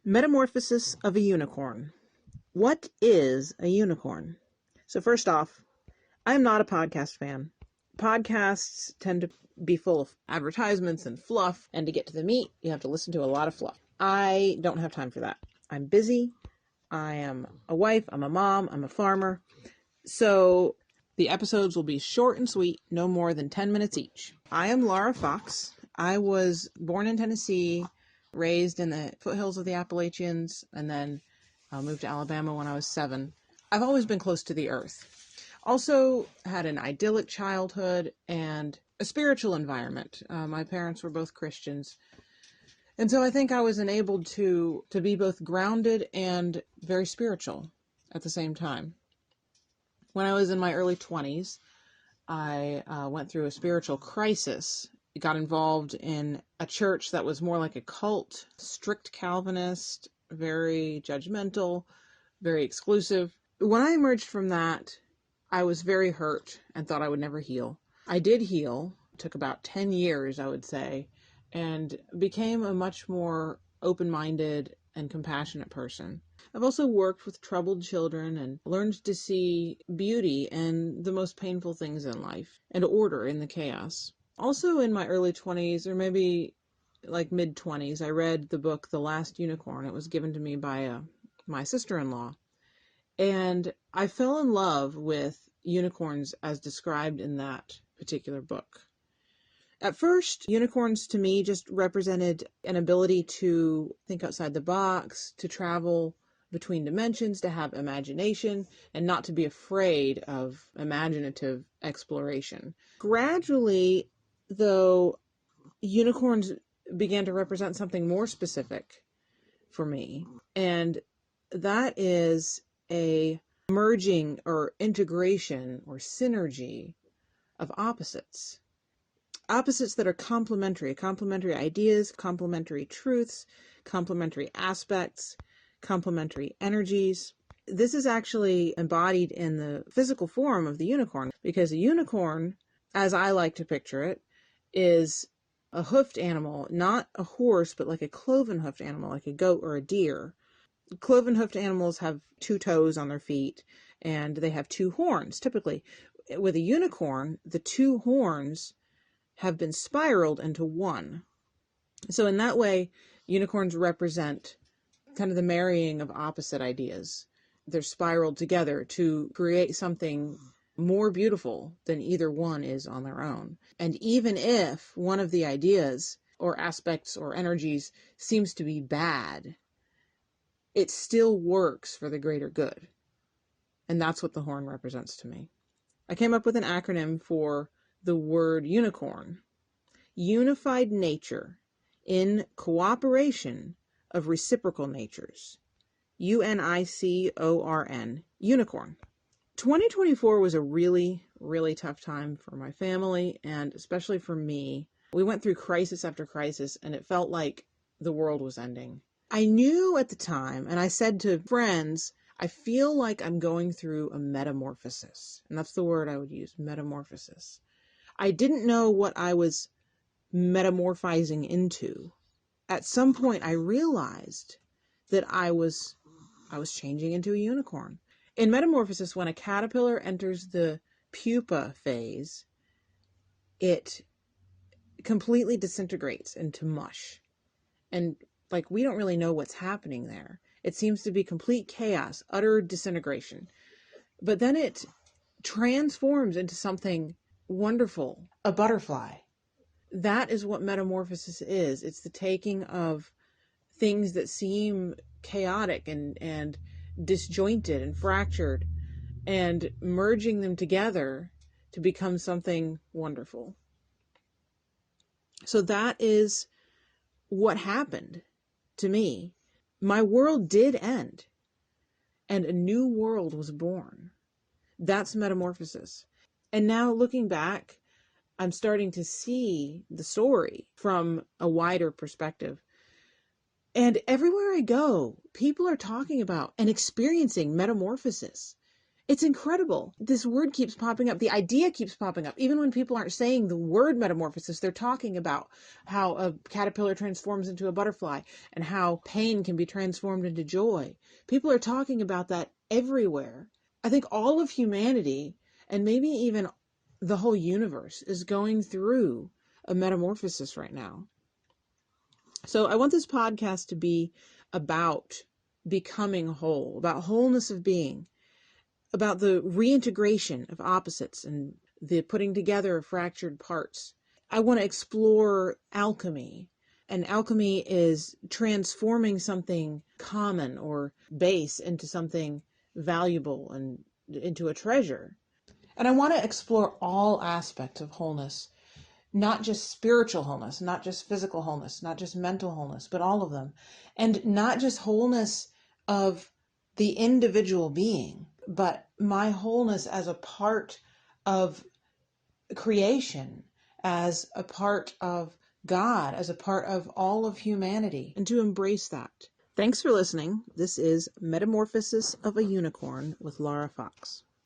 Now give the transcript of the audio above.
Metamorphosis of a unicorn. What is a unicorn? So first off, I am not a podcast fan. Podcasts tend to be full of advertisements and fluff, and to get to the meat, you have to listen to a lot of fluff. I don't have time for that. I'm busy. I am a wife. I'm a mom. I'm a farmer. So the episodes will be short and sweet, no more than 10 minutes each. I am Laura Fox. I was born in Tennessee, raised in the foothills of the Appalachians, and then moved to Alabama when I was 7. I've always been close to the earth. Also had an idyllic childhood and a spiritual environment. My parents were both Christians. And so I think I was enabled to be both grounded and very spiritual at the same time. When I was in my early 20s, I went through a spiritual crisis. Got involved in a church that was more like a cult, strict Calvinist, very judgmental, very exclusive. When I emerged from that, I was very hurt and thought I would never heal. I did heal. It took about 10 years, I would say, and became a much more open-minded and compassionate person. I've also worked with troubled children and learned to see beauty in the most painful things in life and order in the chaos. Also in my early 20s, or maybe like mid-20s, I read the book The Last Unicorn. It was given to me by my sister-in-law. And I fell in love with unicorns as described in that particular book. At first, unicorns to me just represented an ability to think outside the box, to travel between dimensions, to have imagination, and not to be afraid of imaginative exploration. Gradually, though, unicorns began to represent something more specific for me, and that is a merging or integration or synergy of opposites. Opposites that are complementary ideas, complementary truths, complementary aspects, complementary energies. This is actually embodied in the physical form of the unicorn, because a unicorn, as I like to picture it, is a hoofed animal, not a horse, but like a cloven-hoofed animal, like a goat or a deer. Cloven-hoofed animals have 2 toes on their feet, and they have 2 horns, typically. With a unicorn, the 2 horns have been spiraled into 1. So in that way, unicorns represent kind of the marrying of opposite ideas. They're spiraled together to create something more beautiful than either one is on their own. And even if one of the ideas or aspects or energies seems to be bad, it still works for the greater good. And that's what the horn represents to me. I came up with an acronym for the word unicorn. Unified nature in cooperation of reciprocal natures. UNICORN. Unicorn. 2024 was a really, really tough time for my family, and especially for me. We went through crisis after crisis, and it felt like the world was ending. I knew at the time, and I said to friends, I feel like I'm going through a metamorphosis. And that's the word I would use, metamorphosis. I didn't know what I was metamorphizing into. At some point, I realized that I was changing into a unicorn. In metamorphosis, when a caterpillar enters the pupa phase, it completely disintegrates into mush. And we don't really know what's happening there. It seems to be complete chaos, utter disintegration. But then it transforms into something wonderful, a butterfly. That is what metamorphosis is. It's the taking of things that seem chaotic and disjointed and fractured and merging them together to become something wonderful. So that is what happened to me. My world did end, and a new world was born. That's metamorphosis. And now looking back, I'm starting to see the story from a wider perspective. And everywhere I go, people are talking about and experiencing metamorphosis. It's incredible. This word keeps popping up. The idea keeps popping up. Even when people aren't saying the word metamorphosis, they're talking about how a caterpillar transforms into a butterfly and how pain can be transformed into joy. People are talking about that everywhere. I think all of humanity, and maybe even the whole universe, is going through a metamorphosis right now. So I want this podcast to be about becoming whole, about wholeness of being, about the reintegration of opposites and the putting together of fractured parts. I want to explore alchemy. And alchemy is transforming something common or base into something valuable and into a treasure. And I want to explore all aspects of wholeness, not just spiritual wholeness, not just physical wholeness, not just mental wholeness, but all of them. And not just wholeness of the individual being, but my wholeness as a part of creation, as a part of God, as a part of all of humanity, and to embrace that. Thanks for listening. This is Metamorphosis of a Unicorn with Laura Fox.